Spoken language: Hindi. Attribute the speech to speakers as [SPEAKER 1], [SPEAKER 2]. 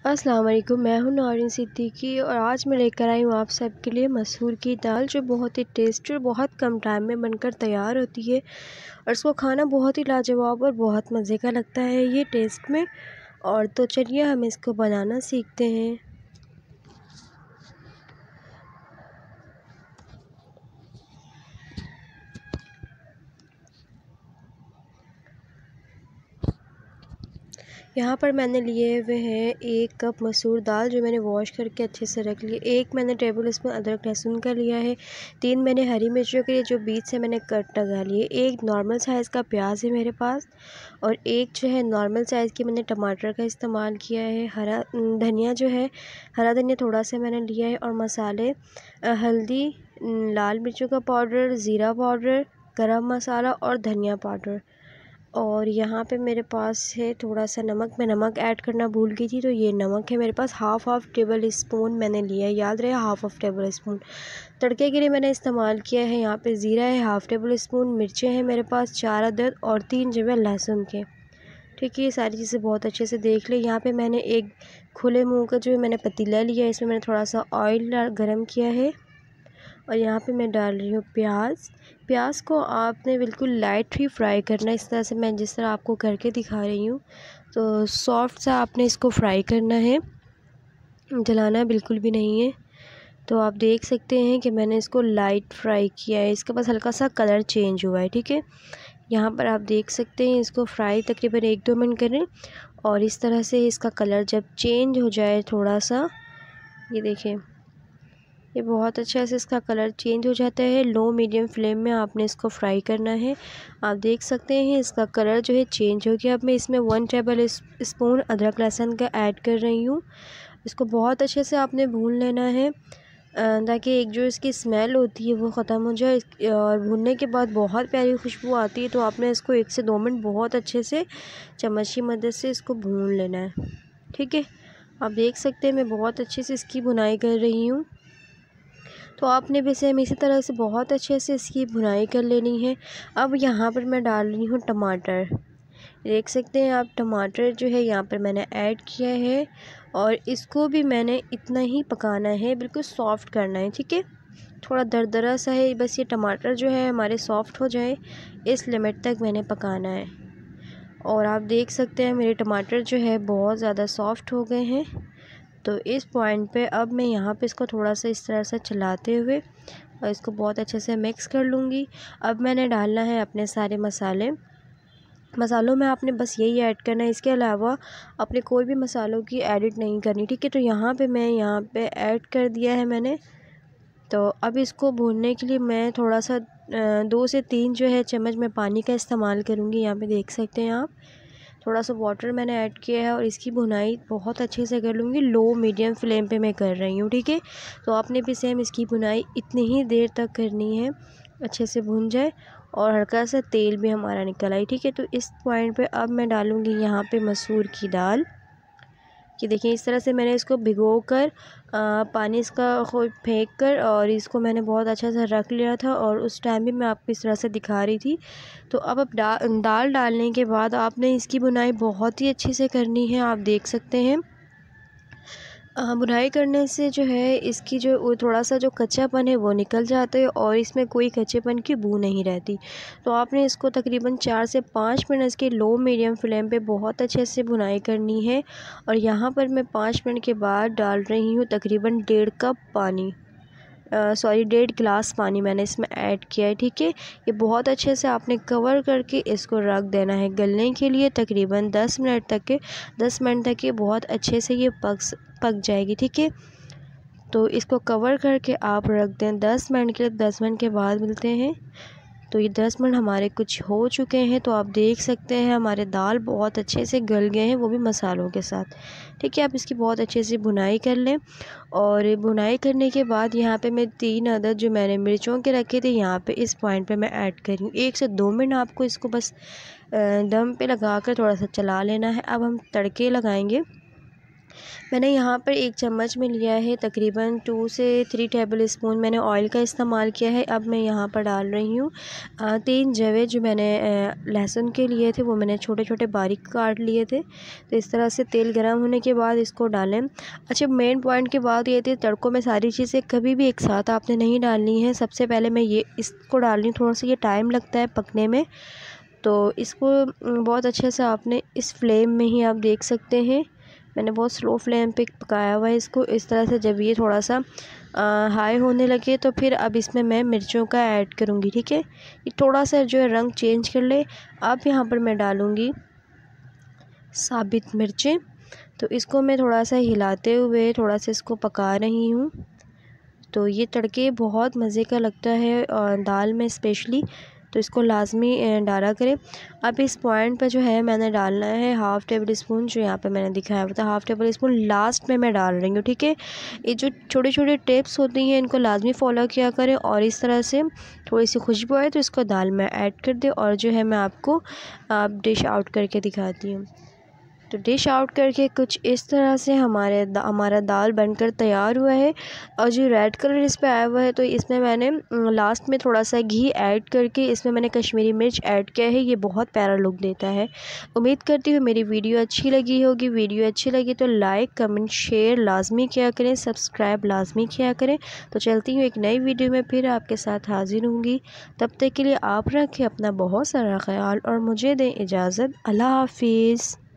[SPEAKER 1] अस्सलाम वालेकुम। मैं हूं नौरीन सिद्दीकी और आज मैं लेकर आई हूं आप सब के लिए मसूर की दाल, जो बहुत ही टेस्टी और बहुत कम टाइम में बनकर तैयार होती है और इसको खाना बहुत ही लाजवाब और बहुत मज़े का लगता है ये टेस्ट में। और तो चलिए हम इसको बनाना सीखते हैं। यहाँ पर मैंने लिए हुए हैं 1 कप मसूर दाल, जो मैंने वॉश करके अच्छे से रख ली। 1 मैंने टेबल स्पून अदरक लहसुन का लिया है। 3 मैंने हरी मिर्चों के लिए जो बीच से मैंने कट लगा लिए। 1 नॉर्मल साइज़ का प्याज है मेरे पास और 1 जो है नॉर्मल साइज़ की मैंने टमाटर का इस्तेमाल किया है। हरा धनिया जो है, हरा धनिया थोड़ा सा मैंने लिया है। और मसाले हल्दी, लाल मिर्चों का पाउडर, ज़ीरा पाउडर, गरम मसाला और धनिया पाउडर। और यहाँ पे मेरे पास है थोड़ा सा नमक। मैं नमक ऐड करना भूल गई थी, तो ये नमक है मेरे पास। हाफ़ टेबल स्पून मैंने लिया है, याद रहे हाफ़ टेबल स्पून। तड़के के लिए मैंने इस्तेमाल किया है यहाँ पे ज़ीरा है हाफ़ टेबल स्पून, मिर्चें हैं मेरे पास 4 अदद और 3 जवे लहसुन के। ठीक है, ये सारी चीज़ें बहुत अच्छे से देख ले। यहाँ पे मैंने एक खुले मुँह का जो मैंने पतीला लिया है, इसमें मैंने थोड़ा सा ऑयल गर्म किया है और यहाँ पे मैं डाल रही हूँ प्याज को आपने बिल्कुल लाइट ही फ्राई करना है, इस तरह से मैं जिस तरह आपको करके दिखा रही हूँ। तो सॉफ्ट सा आपने इसको फ्राई करना है, जलाना बिल्कुल भी नहीं है। तो आप देख सकते हैं कि मैंने इसको लाइट फ्राई किया है, इसका बस हल्का सा कलर चेंज हुआ है। ठीक है, यहाँ पर आप देख सकते हैं इसको फ्राई तकरीबन 1-2 मिनट करें और इस तरह से इसका कलर जब चेंज हो जाए थोड़ा सा, ये देखें, ये बहुत अच्छा से इसका कलर चेंज हो जाता है। लो मीडियम फ्लेम में आपने इसको फ्राई करना है। आप देख सकते हैं इसका कलर जो है चेंज हो गया। अब मैं इसमें 1 टेबल स्पून अदरक लहसुन का ऐड कर रही हूँ। इसको बहुत अच्छे से आपने भून लेना है ताकि एक जो इसकी स्मेल होती है वो ख़त्म हो जाए। और भूनने के बाद बहुत प्यारी खुशबू आती है। तो आपने इसको 1 से 2 मिनट बहुत अच्छे से चम्मच की मदद से इसको भून लेना है। ठीक है, आप देख सकते हैं मैं बहुत अच्छे से इसकी भुनाई कर रही हूँ। तो आपने भी सेम इसी तरह से बहुत अच्छे से इसकी भुनाई कर लेनी है। अब यहाँ पर मैं डाल रही हूँ टमाटर। देख सकते हैं आप, टमाटर जो है यहाँ पर मैंने ऐड किया है और इसको भी मैंने इतना ही पकाना है, बिल्कुल सॉफ़्ट करना है। ठीक है, थोड़ा दरदरा सा है, बस ये टमाटर जो है हमारे सॉफ़्ट हो जाए इस लिमिट तक मैंने पकाना है। और आप देख सकते हैं मेरे टमाटर जो है बहुत ज़्यादा सॉफ़्ट हो गए हैं। तो इस पॉइंट पे अब मैं यहाँ पे इसको थोड़ा सा इस तरह से चलाते हुए और इसको बहुत अच्छे से मिक्स कर लूँगी। अब मैंने डालना है अपने सारे मसालों में आपने बस यही ऐड करना है, इसके अलावा अपने कोई भी मसालों की एडिट नहीं करनी। ठीक है, तो यहाँ पे मैं ऐड कर दिया है मैंने। तो अब इसको भूनने के लिए मैं थोड़ा सा 2 से 3 जो है चम्मच मैं पानी का इस्तेमाल करूँगी। यहाँ पे देख सकते हैं आप, थोड़ा सा वाटर मैंने ऐड किया है और इसकी भुनाई बहुत अच्छे से कर लूँगी। लो मीडियम फ्लेम पे मैं कर रही हूँ। ठीक है, तो आपने भी सेम इसकी भुनाई इतनी ही देर तक करनी है, अच्छे से भुन जाए और हल्का सा तेल भी हमारा निकल आए। ठीक है, तो इस पॉइंट पे अब मैं डालूँगी यहाँ पे मसूर की दाल। कि देखिए इस तरह से मैंने इसको भिगो कर पानी इसका खूब फेंक कर और इसको मैंने बहुत अच्छा सा रख लिया था और उस टाइम भी मैं आपको इस तरह से दिखा रही थी। तो अब दाल डालने के बाद आपने इसकी बुनाई बहुत ही अच्छे से करनी है। आप देख सकते हैं बुनाई करने से जो है इसकी जो वो थोड़ा सा जो कच्चापन है वो निकल जाता है और इसमें कोई कच्चेपन की बू नहीं रहती। तो आपने इसको तकरीबन 4 से 5 मिनट इसके लो मीडियम फ्लेम पे बहुत अच्छे से बुनाई करनी है। और यहाँ पर मैं 5 मिनट के बाद डाल रही हूँ तकरीबन 1.5 कप पानी, सॉरी 1.5 गिलास पानी मैंने इसमें ऐड किया है। ठीक है, ये बहुत अच्छे से आपने कवर करके इसको रख देना है गलने के लिए तकरीबन 10 मिनट तक 10 मिनट तक ये बहुत अच्छे से ये पक जाएगी। ठीक है, तो इसको कवर करके आप रख दें 10 मिनट के लिए। 10 मिनट के बाद मिलते हैं। तो ये 10 मिनट हमारे कुछ हो चुके हैं। तो आप देख सकते हैं हमारे दाल बहुत अच्छे से गल गए हैं, वो भी मसालों के साथ। ठीक है, आप इसकी बहुत अच्छे से भुनाई कर लें। और भुनाई करने के बाद यहाँ पे मैं 3 अदद जो मैंने मिर्चों के रखे थे यहाँ पे इस पॉइंट पे मैं ऐड कर रही हूँ। 1 से 2 मिनट आपको इसको बस दम पे लगा कर थोड़ा सा चला लेना है। अब हम तड़के लगाएंगे। मैंने यहाँ पर एक चम्मच में लिया है तकरीबन 2 से 3 टेबल स्पून मैंने ऑयल का इस्तेमाल किया है। अब मैं यहाँ पर डाल रही हूँ 3 जवे जो मैंने लहसुन के लिए थे वो मैंने छोटे छोटे बारीक काट लिए थे। तो इस तरह से तेल गर्म होने के बाद इसको डालें। अच्छा, मेन पॉइंट की बात ये थी, तड़कों में सारी चीज़ें कभी भी एक साथ आपने नहीं डालनी है। सबसे पहले मैं ये इसको डाल रही हूँ, थोड़ा सा ये टाइम लगता है पकने में, तो इसको बहुत अच्छे से आपने इस फ्लेम में ही आप देख सकते हैं मैंने बहुत स्लो फ्लेम पे पकाया हुआ है इसको। इस तरह से जब ये थोड़ा सा हाई होने लगे तो फिर अब इसमें मैं मिर्चों का ऐड करूँगी। ठीक है, ये थोड़ा सा जो है रंग चेंज कर ले। अब यहाँ पर मैं डालूँगी साबित मिर्चें। तो इसको मैं थोड़ा सा हिलाते हुए थोड़ा सा इसको पका रही हूँ। तो ये तड़के बहुत मज़े का लगता है और दाल में स्पेशली, तो इसको लाजमी डाला करें। अब इस पॉइंट पर जो है मैंने डालना है हाफ़ टेबल स्पून, जो यहाँ पे मैंने दिखाया हुआ था हाफ़ टेबल स्पून लास्ट में मैं डाल रही हूँ। ठीक है, ये जो छोटे छोटे टिप्स होती हैं इनको लाजमी फॉलो किया करें। और इस तरह से थोड़ी सी खुशबू आए तो इसको दाल में ऐड कर दें। और जो है मैं आपको डिश आउट करके दिखाती हूँ। तो डिश आउट करके कुछ इस तरह से हमारा दाल बनकर तैयार हुआ है। और जो रेड कलर इस पे आया हुआ है तो इसमें मैंने लास्ट में थोड़ा सा घी ऐड करके इसमें मैंने कश्मीरी मिर्च ऐड किया है। ये बहुत प्यारा लुक देता है। उम्मीद करती हूँ मेरी वीडियो अच्छी लगी होगी। वीडियो अच्छी लगी तो लाइक कमेंट शेयर लाजमी किया करें, सब्सक्राइब लाजमी किया करें। तो चलती हूँ एक नई वीडियो में, फिर आपके साथ हाजिर होंगी। तब तक के लिए आप रखें अपना बहुत सारा ख्याल और मुझे दें इजाज़त। अल्लाह हाफिज़।